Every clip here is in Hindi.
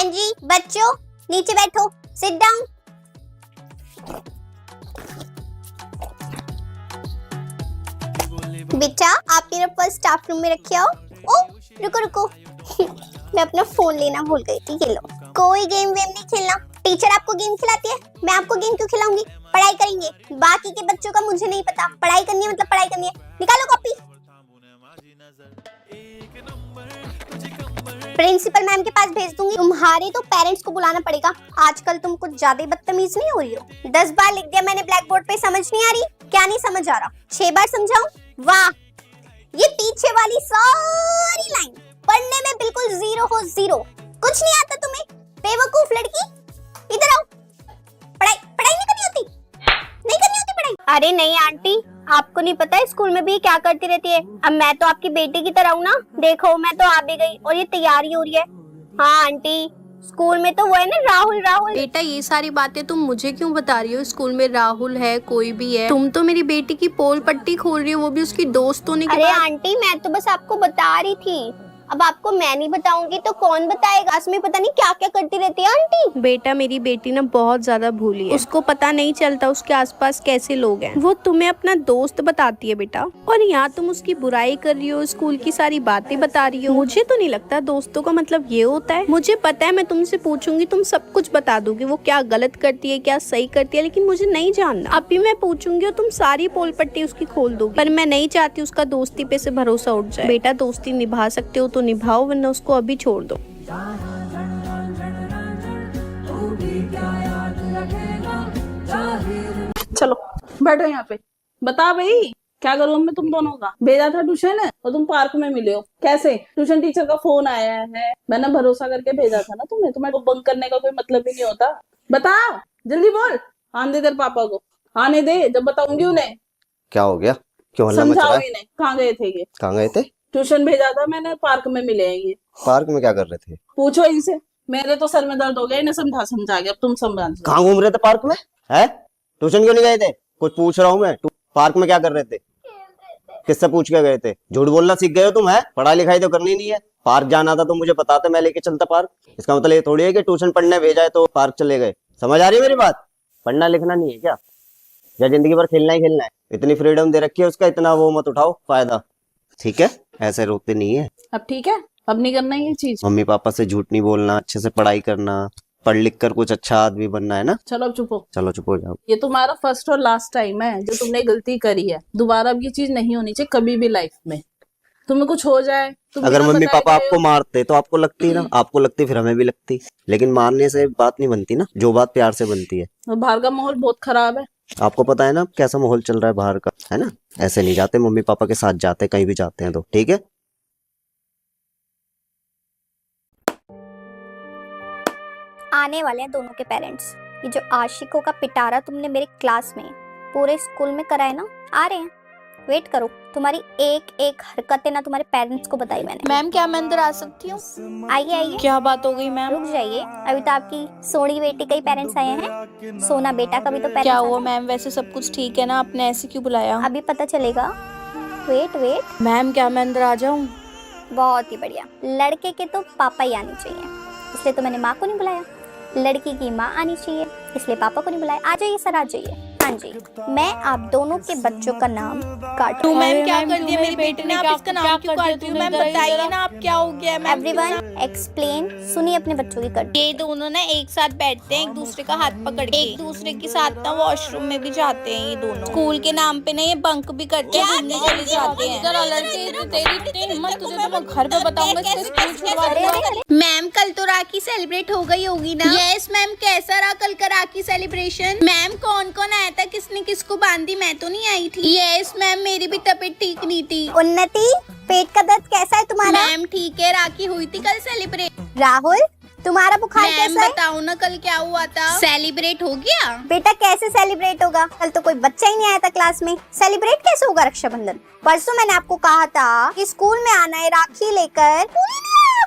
हाँ जी बच्चों, नीचे बैठो, सिट डाउन। बेटा आप मेरा पर्स स्टाफ रूम में रखे आओ। ओ रुको रुको मैं अपना फोन लेना भूल गई थी, ये लो। कोई गेम वेम नहीं खेलना, टीचर आपको गेम खिलाती है, मैं आपको गेम क्यों खिलाऊंगी? पढ़ाई करेंगे, बाकी के बच्चों का मुझे नहीं पता। पढ़ाई करनी है मतलब पढ़ाई करनी है, निकालो कॉपी। प्रिंसिपल मैम के पास भेज दूंगी। तुम्हारे तो पेरेंट्स को बुलाना पड़ेगा, आजकल तुम कुछ ज्यादा ही बदतमीज नहीं हो रही हो? 10 बार लिख दिया मैंने ब्लैक बोर्ड पे, समझ नहीं आ रही? क्या नहीं समझ आ रहा? 6 बार समझाऊं? वाह, ये पीछे वाली सारी लाइन पढ़ने में बिल्कुल जीरो हो, जीरो। कुछ नहीं आता तुम्हें, बेवकूफ लड़की। इधर आओ, पढ़ाई पढ़ाई नहीं करनी होती, नहीं करनी होती पढ़ाई। अरे नहीं आंटी, आपको नहीं पता है स्कूल में भी क्या करती रहती है। अब मैं तो आपकी बेटी की तरह हूँ ना, देखो मैं तो आ भी गई और ये तैयारी हो रही है। हाँ आंटी, स्कूल में तो वो है ना राहुल। राहुल बेटा ये सारी बातें तुम मुझे क्यों बता रही हो? स्कूल में राहुल है, कोई भी है, तुम तो मेरी बेटी की पोल पट्टी खोल रही हो, वो भी उसकी दोस्त होने के बाद। आंटी मैं तो बस आपको बता रही थी, अब आपको मैं नहीं बताऊंगी तो कौन बताएगा? इसमें पता नहीं क्या क्या करती रहती है आंटी। बेटा मेरी बेटी ना बहुत ज्यादा भूली है, उसको पता नहीं चलता उसके आसपास कैसे लोग हैं। वो तुम्हें अपना दोस्त बताती है बेटा, और यहाँ तुम उसकी बुराई कर रही हो, स्कूल की सारी बातें बता रही हो। मुझे तो नहीं लगता दोस्तों का मतलब ये होता है। मुझे पता है, मैं तुमसे पूछूंगी तुम सब कुछ बता दोगी, वो क्या गलत करती है क्या सही करती है, लेकिन मुझे नहीं जानना। अभी मैं पूछूंगी और तुम सारी पोल पट्टी उसकी खोल दोगी, पर मैं नहीं चाहती उसका दोस्ती पे से भरोसा उठ जाए। बेटा दोस्ती निभा सकते हो तो निभाओ, वरना उसको अभी छोड़ दो। चलो बैठो यहाँ पे। बता भाई क्या करूँ मैं तुम दोनों का? भेजा था ट्यूशन और तुम पार्क में मिले हो, कैसे? ट्यूशन टीचर का फोन आया है, मैंने भरोसा करके भेजा था ना तुम्हें, तुम्हें बंक करने का कोई मतलब ही नहीं होता। बता जल्दी बोल। आने दे तेरे पापा को, आने दे, जब बताऊंगी उन्हें। क्या हो गया? क्यों हल्ला मच रहा समझाओ है? इन्हें, कहाँ गए थे ये? कहाँ गए थे? ट्यूशन भेजा था मैंने, पार्क में मिले हैं ये। पार्क में क्या कर रहे थे? पूछो इनसे, मेरे तो सर में दर्द हो गया इन्हें समझा समझा के। अब तुम समझा। कहाँ घूम रहे थे पार्क में? है ट्यूशन क्यों नहीं गए थे? कुछ पूछ रहा हूँ मैं, पार्क में क्या कर रहे थे? किससे पूछ के गए थे? झूठ बोलना सीख गए हो तुम? है पढ़ाई लिखाई तो करनी नहीं है। पार्क जाना था तो मुझे बताते, मैं लेके चलता पार्क। इसका मतलब ये थोड़ी है कि ट्यूशन पढ़ने भेजा है तो पार्क चले गए। समझ आ रही है मेरी बात? पढ़ना लिखना नहीं है क्या, या जिंदगी भर खेलना ही खेलना है? इतनी फ्रीडम दे रखी है उसका, इतना वो मत उठाओ फायदा, ठीक है? ऐसे रोकते नहीं है। अब ठीक है, अब नहीं करना ये चीज। मम्मी पापा से झूठ नहीं बोलना, अच्छे से पढ़ाई करना, पढ़ लिख कर कुछ अच्छा आदमी बनना है ना। चलो अब चुप हो। चलो चुप हो जाओ। ये तुम्हारा फर्स्ट और लास्ट टाइम है जो तुमने गलती करी है। दोबारा अब ये चीज नहीं होनी चाहिए कभी भी लाइफ में। तुम्हें कुछ हो जाए, तुम अगर बिना मम्मी बताए पापा गए आपको मारते तो आपको लगती ना, आपको लगती फिर हमें भी लगती, लेकिन मारने से बात नहीं बनती ना, जो बात प्यार से बनती है। हो। बाहर का माहौल बहुत खराब है। आपको पता है ना कैसा माहौल चल रहा है बाहर का, है ना? ऐसे नहीं जाते, मम्मी पापा के साथ जाते, कहीं भी जाते हैं तो, ठीक है? आने वाले हैं दोनों के पेरेंट्स। ये जो आशिकों का पिटारा तुमने मेरे क्लास में पूरे स्कूल में कराए ना, आ रहे हैं, वेट करो। तुम्हारी एक एक हरकतें ना तुम्हारे पेरेंट्स को बताई मैंने। मैम क्या मैं अंदर आ सकती हूँ? आइए आइए। क्या बात हो गई मैम? रुक जाइए, अभी तो आपकी सोनी बेटी के ही पेरेंट्स आए हैं, सोना बेटा का भी तो पेरेंट्स। क्या हुआ मैम? वैसे सब कुछ ठीक है ना? आपने ऐसे क्यों बुलाया? अभी पता चलेगा, वेट वेट। मैम क्या मैं अंदर आ जाऊँ? बहुत ही बढ़िया, लड़के के तो पापा ही आने चाहिए, इसलिए तो मैंने माँ को नहीं बुलाया। लड़की की माँ आनी चाहिए, इसलिए पापा को नहीं बुलाया। आ जाइए सर, आ जाइए। हाँ जी, मैं आप दोनों के बच्चों का नाम काट। तो मैम क्या कर दिया मेरी बेटी ने? आप इसका नाम क्यों काट रही हो? मैम बताइए ना आप, क्या हो गया? मैम एवरीवन एक्सप्लेन, सुनिए अपने बच्चों की कट। ये दोनों ना एक साथ बैठते हैं, एक दूसरे का हाथ पकड़ के, एक दूसरे के साथ ना वॉशरूम में भी जाते हैं। ये दोनों स्कूल के नाम पे ना ये बंक भी करते हैं, घूमने चले जाते हैं। घर पे बताऊंगा। मैम कल तो राखी सेलिब्रेट हो गई होगी ना? यस मैम, कैसा रहा कल का राखी सेलिब्रेशन? मैम कौन कौन आया था, किसने किसको बांधी? मैं तो नहीं आई थी। यस मैम, मेरी भी तबीयत ठीक नहीं थी। उन्नति, पेट का दर्द कैसा है तुम्हारा? मैम ठीक है, राखी हुई थी कल सेलिब्रेट। राहुल, तुम्हारा बुखार मैम कैसा है? बताओ ना कल क्या हुआ था? सेलिब्रेट हो गया? बेटा कैसे सेलिब्रेट होगा, कल तो कोई बच्चा ही नहीं आया था क्लास में, सेलिब्रेट कैसे होगा रक्षाबंधन? परसों मैंने आपको कहा था कि स्कूल में आना है राखी लेकर,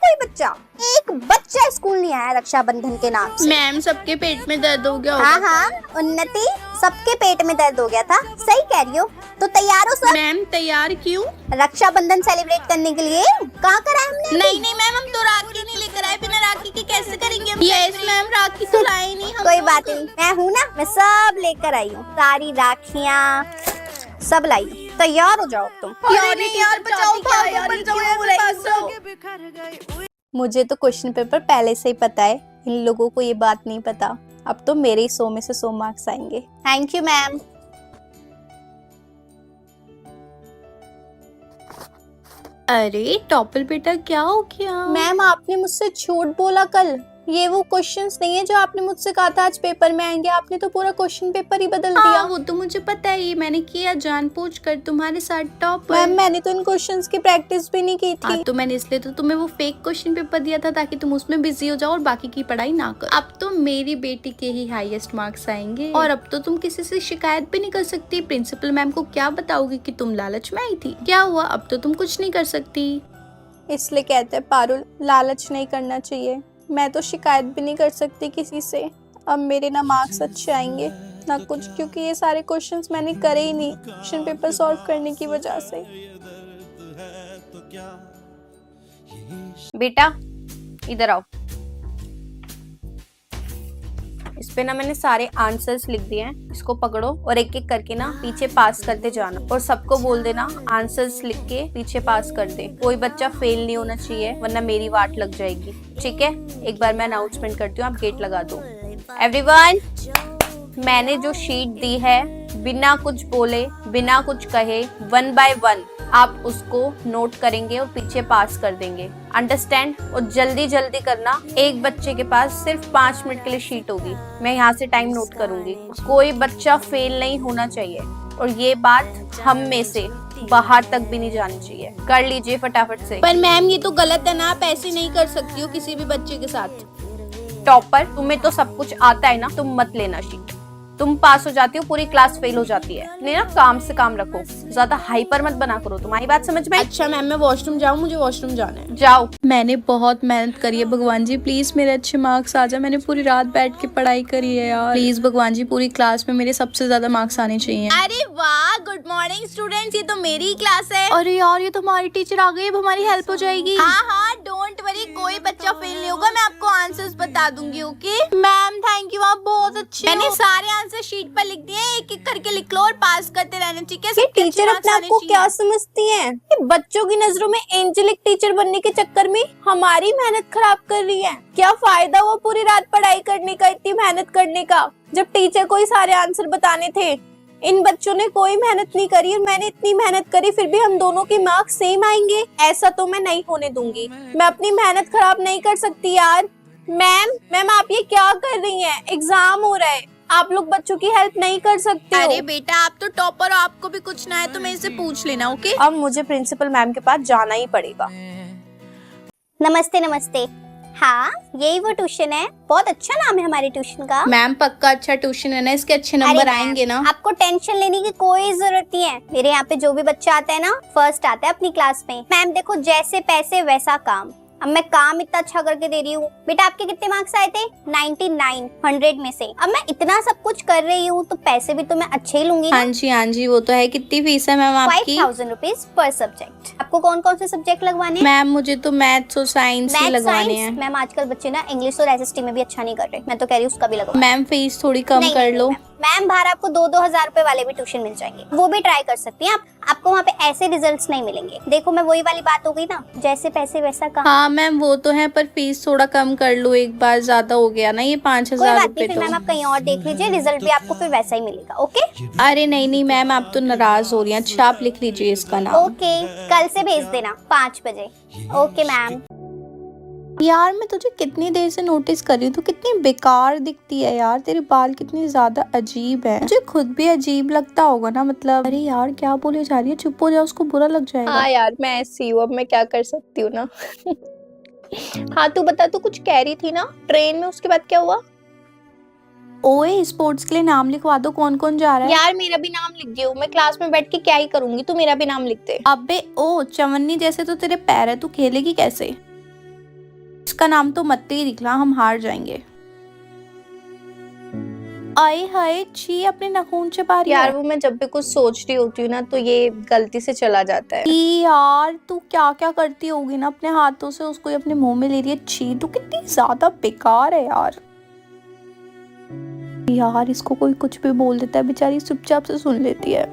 कोई बच्चा, एक बच्चा स्कूल नहीं आया रक्षाबंधन के नाम से। मैम सबके पेट में दर्द हो गया हाँ होगा। हाँ उन्नति, सबके पेट में दर्द हो गया था, सही कह रही हो। तो तैयार हो सब? मैम तैयार क्यों? रक्षाबंधन सेलिब्रेट करने के लिए। कहाँ करा है हमने? नहीं नहीं मैम, हम तो राखी नहीं लेकर आए, बिना राखी के कैसे करेंगे यस मैम, राखी तो लाई नहीं हम। कोई बात नहीं, मैं हूँ ना, मैं सब लेकर आई हूँ, सारी राखियाँ सब लाई हूँ। तैयार हो जाओ तुम। यार नहीं यार, बचाओ यार, बचाओ। मुझे तो क्वेश्चन पेपर पहले से ही पता है, इन लोगों को ये बात नहीं पता। अब तो मेरे ही 100 में से 100 मार्क्स आएंगे। Thank you ma'am. अरे टॉपर बेटा, क्या हो गया? मैम आपने मुझसे झूठ बोला कल, ये वो क्वेश्चंस नहीं है जो आपने मुझसे कहा था आज पेपर में आएंगे। आपने तो पूरा क्वेश्चन पेपर ही बदल दिया। वो तो मुझे पता है, ये मैंने किया जानबूझकर तुम्हारे साथ टॉपर। मैम मैंने तो इन क्वेश्चंस की प्रैक्टिस भी नहीं की थी। तो मैंने इसलिए तो तुम्हें वो फेक क्वेश्चन पेपर दिया था ताकि तुम उसमें बिजी हो जाओ और बाकी की पढ़ाई ना करो। अब तो मेरी बेटी के ही हाईएस्ट मार्क्स आएंगे और अब तो तुम किसी से शिकायत भी नहीं कर सकती। प्रिंसिपल मैम को क्या बताओगी कि तुम लालच में आई थी? क्या हुआ, अब तो तुम कुछ नहीं कर सकती। इसलिए कहते हैं पारुल, लालच नहीं करना चाहिए। मैं तो शिकायत भी नहीं कर सकती किसी से। अब मेरे ना मार्क्स अच्छे आएंगे ना कुछ, क्योंकि ये सारे क्वेश्चंस मैंने करे ही नहीं क्वेश्चन पेपर सॉल्व करने की वजह से। बेटा इधर आओ। इस पे ना मैंने सारे आंसर्स लिख दिए हैं, इसको पकड़ो और एक एक करके ना पीछे पास करते जाना और सबको बोल देना आंसर्स लिख के पीछे पास कर दे। कोई बच्चा फेल नहीं होना चाहिए वरना मेरी वाट लग जाएगी, ठीक है? एक बार मैं अनाउंसमेंट करती हूँ, आप गेट लगा दो। एवरीवन, मैंने जो शीट दी है बिना कुछ बोले बिना कुछ कहे 1 by 1 आप उसको नोट करेंगे और पीछे पास कर देंगे। अंडरस्टैंड? और जल्दी जल्दी करना, एक बच्चे के पास सिर्फ 5 मिनट के लिए शीट होगी। मैं यहाँ से टाइम नोट करूंगी। कोई बच्चा फेल नहीं होना चाहिए और ये बात हम में से बाहर तक भी नहीं जानी चाहिए। कर लीजिए फटाफट से। पर मैम ये तो गलत है ना, आप ऐसे नहीं कर सकती हो किसी भी बच्चे के साथ। टॉपर, तुम्हें तो सब कुछ आता है ना, तुम मत लेना शीट। तुम पास हो जाती हो, पूरी क्लास फेल हो जाती है। नहीं ना, काम से काम रखो, ज्यादा हाइपर मत बना करो। तुम्हारी बात समझ में? अच्छा मैम, मैं वॉशरूम जाऊँ? मुझे वॉशरूम जाना है। जाओ। मैंने बहुत मेहनत करी है भगवान जी, प्लीज मेरे अच्छे मार्क्स आ जाए। मैंने पूरी रात बैठ के पढ़ाई करी है यार, प्लीज भगवान जी पूरी क्लास में मेरे सबसे ज्यादा मार्क्स आने चाहिए। अरे वाह, गुड मॉर्निंग स्टूडेंट्स, ये तो मेरी ही क्लास है। अरे यार, ये तो हमारी टीचर आ गई, अब हमारी हेल्प हो जाएगी। हाँ हाँ, डोंट वरी, कोई बच्चा फेल नहीं होगा। मैं आपको आंसर्स बता दूंगी। ओके मैम, थैंक यू, आप बहुत अच्छे। मैंने सारे आंसर शीट पर लिख दिए, एक एक करके लिख लो और पास करते रहना, ठीक है? ये टीचर अपने आप को क्या समझती हैं? कि बच्चों की नजरों में एंजेलिक टीचर बनने के चक्कर में हमारी मेहनत खराब कर रही है। क्या फायदा वो पूरी रात पढ़ाई करने का, इतनी मेहनत करने का, जब टीचर को ही सारे आंसर बताने थे। इन बच्चों ने कोई मेहनत नहीं करी और मैंने इतनी मेहनत करी, फिर भी हम दोनों के मार्क्स सेम आएंगे? ऐसा तो मैं नहीं होने दूंगी। मैं अपनी मेहनत खराब नहीं कर सकती यार। मैम आप ये क्या कर रही हैं? एग्जाम हो रहा है, आप लोग बच्चों की हेल्प नहीं कर सकते हो। अरे बेटा, आप तो टॉपर हो, आपको भी कुछ ना है तो मेरे से पूछ लेना। ओके? अब मुझे प्रिंसिपल मैम के पास जाना ही पड़ेगा। नमस्ते नमस्ते। हाँ, यही वो ट्यूशन है। बहुत अच्छा नाम है हमारे ट्यूशन का। मैम पक्का अच्छा ट्यूशन है ना, इसके अच्छे अरे नंबर मैम, आएंगे ना? आपको टेंशन लेने की कोई जरूरत नहीं है। मेरे यहाँ पे जो भी बच्चा आता है ना, फर्स्ट आता है अपनी क्लास में। मैम देखो, जैसे पैसे वैसा काम। अब मैं काम इतना अच्छा करके दे रही हूँ। बेटा आपके कितने मार्क्स आए थे? 99 100 में से। अब मैं इतना सब कुछ कर रही हूँ तो पैसे भी तो मैं अच्छे ही लूंगी। हाँ जी, वो तो है। कितनी फीस है मैम आपकी? 5000 रुपीज पर सब्जेक्ट। आपको कौन कौन से सब्जेक्ट लगवाने हैं? मैम मुझे तो मैथ्स और साइंस ही लगवाने हैं। मैम आजकल बच्चे ना इंग्लिश और एसएसटी में भी अच्छा नहीं कर रहे। मैं तो कह रही हूँ उसका भी लगवा। मैम फीस थोड़ी कम नहीं, कर नहीं, लो। मैम बाहर आपको 2-2 हजार रुपए वाले भी ट्यूशन मिल जाएंगे, वो भी ट्राई कर सकती हैं आप। आपको वहाँ पे ऐसे रिजल्ट्स नहीं मिलेंगे। देखो मैं वही वाली बात हो गई ना, जैसे पैसे वैसा काम। हाँ मैम वो तो है, पर फीस थोड़ा कम कर लो एक बार, ज्यादा हो गया ना ये कोई 5000 बात रुपए नहीं, फिर तो। मैम आप कहीं और देख लीजिए, रिजल्ट भी आपको फिर वैसा ही मिलेगा। ओके अरे नहीं मैम, आप तो नाराज हो रही हैं। अच्छा आप लिख लीजिए इसका नाम। ओके, कल से भेज देना 5 बजे। Okay ma'am. यार मैं तुझे कितनी देर से नोटिस कर रही हूँ, तू कितनी बेकार दिखती है यार। तेरे बाल कितने ज्यादा अजीब है, मुझे खुद भी अजीब लगता होगा ना। मतलब अरे यार क्या बोले जा रही है, चुप हो जा, उसको बुरा लग जाएगा। हाँ यार, मैं ऐसी हूँ, अब मैं क्या कर सकती हूँ ना। हाँ तू बता, तू कुछ कह रही थी ना ट्रेन में, उसके बाद क्या हुआ? ओए स्पोर्ट्स के लिए नाम लिखवा दो, कौन कौन जा रहा है? यार मेरा भी नाम लिख दियो, मैं क्लास में बैठ के क्या ही करूंगी, तू मेरा भी नाम लिख दे। अबे ओ चवन्नी जैसे तो तेरे पैर है, तू खेलेगी कैसे? इसका नाम तो मत ही लिखना, हम हार जाएंगे। आए हाय छी, अपने नाखून चबा रही यार है। वो मैं जब भी कुछ सोच रही होती हूँ ना तो ये गलती से चला जाता है। छी यार, तू क्या क्या करती होगी ना, अपने हाथों से उसको अपने मुंह में ले रही है। छी, तू कितनी ज्यादा बेकार है यार। यार इसको कोई कुछ भी बोल देता है, बेचारी चुपचाप से सुन लेती है।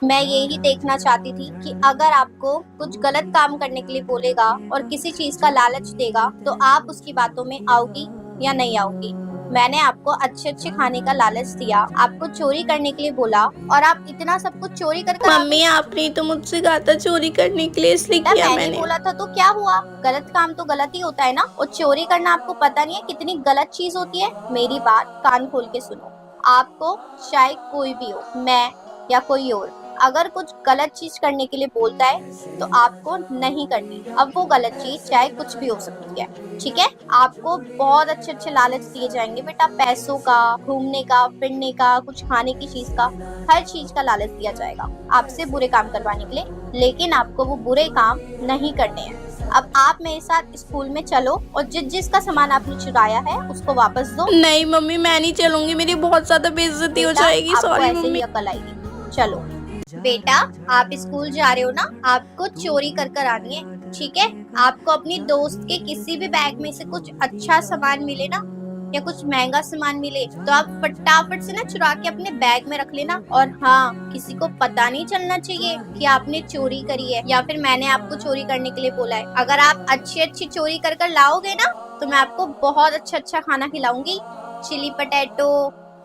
मैं यही देखना चाहती थी कि अगर आपको कुछ गलत काम करने के लिए बोलेगा और किसी चीज का लालच देगा तो आप उसकी बातों में आओगी या नहीं आओगी। मैंने आपको अच्छे अच्छे खाने का लालच दिया, आपको चोरी करने के लिए बोला और आप इतना सब कुछ चोरी कर मम्मी आपने तो मुझसे कहा था चोरी करने के लिए, इसलिए किया मैंने बोला था तो क्या हुआ। गलत काम तो गलत ही होता है ना, और चोरी करना आपको पता नहीं है कितनी गलत चीज होती है। मेरी बात कान खोल के सुनो। आपको चाहे कोई भी हो, मैं या कोई और, अगर कुछ गलत चीज करने के लिए बोलता है तो आपको नहीं करनी। अब वो गलत चीज चाहे कुछ भी हो सकती है, ठीक है। आपको बहुत अच्छे अच्छे लालच दिए जाएंगे बेटा, पैसों का, घूमने का, फिरने का, कुछ खाने की चीज का, हर चीज का लालच दिया जाएगा आपसे बुरे काम करवाने के लिए, लेकिन आपको वो बुरे काम नहीं करने हैं। अब आप मेरे साथ स्कूल में चलो और जिसका सामान आपने चुराया है उसको वापस दो। नहीं मम्मी मैं नहीं चलूंगी, मेरी बहुत ज्यादा बेइज्जती हो जाएगी। आपको सॉरी ऐसे ही मम्मी। अकल आएगी। चलो बेटा, आप स्कूल जा रहे हो ना, आपको चोरी कर आनी है, ठीक है। आपको अपनी दोस्त के किसी भी बैग में से कुछ अच्छा सामान मिले ना या कुछ महंगा सामान मिले तो आप फटाफट से ना चुरा के अपने बैग में रख लेना। और हाँ, किसी को पता नहीं चलना चाहिए कि आपने चोरी करी है या फिर मैंने आपको चोरी करने के लिए बोला है। अगर आप अच्छी अच्छी चोरी कर लाओगे ना तो मैं आपको बहुत अच्छा अच्छा खाना खिलाऊंगी। चिली पटेटो,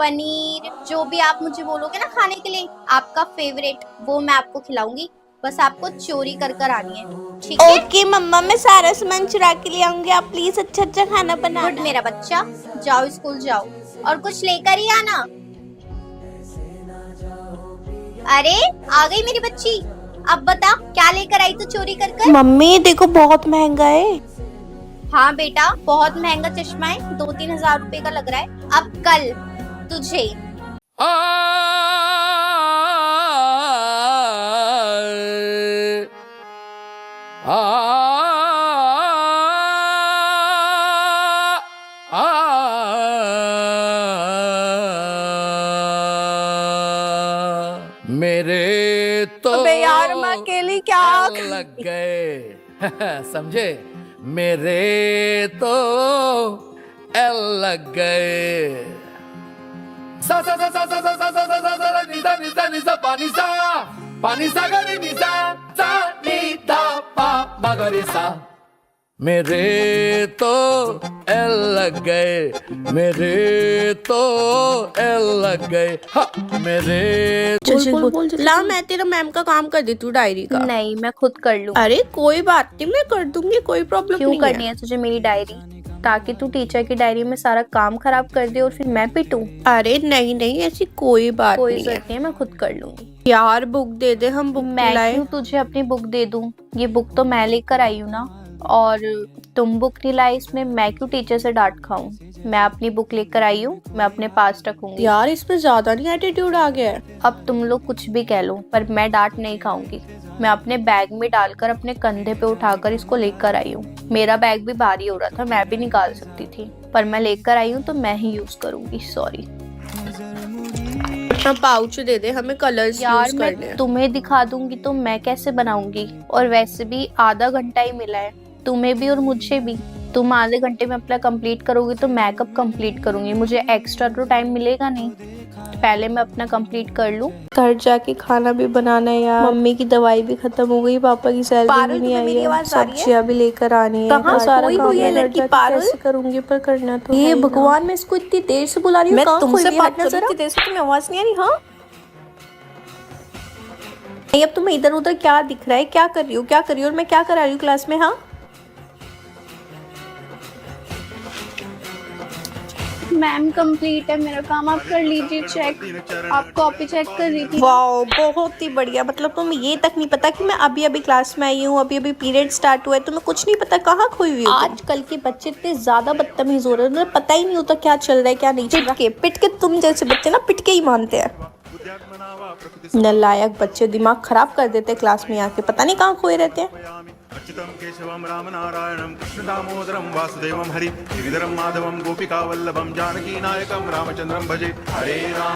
पनीर, जो भी आप मुझे बोलोगे ना खाने के लिए, आपका फेवरेट, वो मैं आपको खिलाऊंगी। बस आपको चोरी कर आनी है, ठीक है। ओके मम्मा, मैं सारा सामान चुरा के ले आऊंगी, आप प्लीज अच्छा अच्छा खाना बनाना। गुड मेरा बच्चा, जाओ स्कूल जाओ और कुछ लेकर ही आना। अरे आ गई मेरी बच्ची, अब बता क्या लेकर आई तू चोरी कर। मम्मी देखो बहुत महंगा है। हाँ बेटा, बहुत महंगा चश्मा है, 2-3 हजार रुपए का लग रहा है। अब कल तुझे मेरे तो अबे यार मैं अकेली क्या लग गए समझे, मेरे तो एल लग गए। सा सा सा सा सा सा सा सा सा सा सा निसा निसा निसा पानी सा गरी निसा सा नीता पा मगरी सा। मेरे तो एल लग गए, मेरे तो एल लग गए, हाँ मेरे। बोल ला, मैं तेरा मैम का काम कर देती हूँ डायरी का। नहीं, मैं खुद कर लूँ। अरे कोई बात नहीं, मैं कर दूंगी, कोई प्रॉब्लम क्यों नहीं करनी है। है तुझे मेरी डायरी, ताकि तू टीचर की डायरी में सारा काम खराब कर दे और फिर मैं पिटूं? अरे नहीं नहीं, ऐसी कोई बात कोई नहीं है। जरूरत नहीं है, मैं खुद कर लूंगी। यार बुक दे दे, हम बुक मैं लाए। क्यों तुझे अपनी बुक दे दूं? ये बुक तो मैं लेकर आई हूँ ना, और तुम बुक नहीं लाई, इसमें मैं क्यों टीचर से डांट खाऊं? मैं अपनी बुक लेकर आई हूँ, मैं अपने पास रखूंगी। यार इसमें ज्यादा नहीं एटीट्यूड आ गया है? अब तुम लोग कुछ भी कह लो पर मैं डांट नहीं खाऊंगी। मैं अपने बैग में डालकर अपने कंधे पे उठाकर इसको लेकर आई हूँ। मेरा बैग भी भारी हो रहा था, मैं भी निकाल सकती थी, पर मैं लेकर आई हूँ तो मैं ही यूज करूंगी। सॉरी। पाउच दे दे, हमें कलर्स यार यूज करने मैं हैं। तुम्हें दिखा दूंगी तो मैं कैसे बनाऊंगी? और वैसे भी आधा घंटा ही मिला है, तुम्हें भी और मुझे भी। तुम आधे घंटे में अपना कंप्लीट करोगे तो मैं कब कंप्लीट करूंगी? मुझे एक्स्ट्रा तो टाइम मिलेगा नहीं। पहले मैं अपना कंप्लीट कर लूं। घर जाके खाना भी बनाना है यार, मम्मी की दवाई भी खत्म हो गई, पापा की सैलरी भी नहीं आई है, सब्जियां भी लेकर आनी है। कहाँ सारा खोई काम हुई है मैं घर लड़की जाके पारुल? कैसे करूंगी, पर करना तो ये है ही ना। भगवान, मैं इसको इतनी देर से बुला रही हूँ, मैं कहाँ तुमसे खोई हुई है? बात हटना कर जरा। रही थी, देर से तुम्हें आवाज नहीं आ रही? हाँ नहीं, अब तुम्हें इधर उधर क्या दिख रहा है? क्या कर रही हो, क्या कर रही हो, और मैं क्या करा रही हूँ क्लास में? हाँ मैम कंप्लीट है मेरा काम, आप कर लीजिए चेक। आप कॉपी चेक कर रही थी। वाओ, बहुत ही बढ़िया। मतलब तुम्हें ये तक नहीं पता कि मैं अभी अभी क्लास में आई हूँ, अभी अभी पीरियड स्टार्ट हुआ है, तुम्हें कुछ नहीं पता? कहाँ खोई हुई हो तुम? आजकल के बच्चे इतने ज्यादा बदतमीज हो रहे हैं, उन्हें पता ही नहीं होता क्या चल रहा है क्या नहीं चल रहा। पिट के तुम जैसे बच्चे ना पिट के ही मानते हैं। नालायक बच्चे, दिमाग खराब कर देते क्लास में आके, पता नहीं कहाँ खोए रहते हैं। अच्युतं केशवं रामनारायणं कृष्णदामोदरं वासुदेवं हरि गिरिधरं माधवं गोपिकावल्लभं जानकीनायकं रामचन्द्रं भजे हरे राम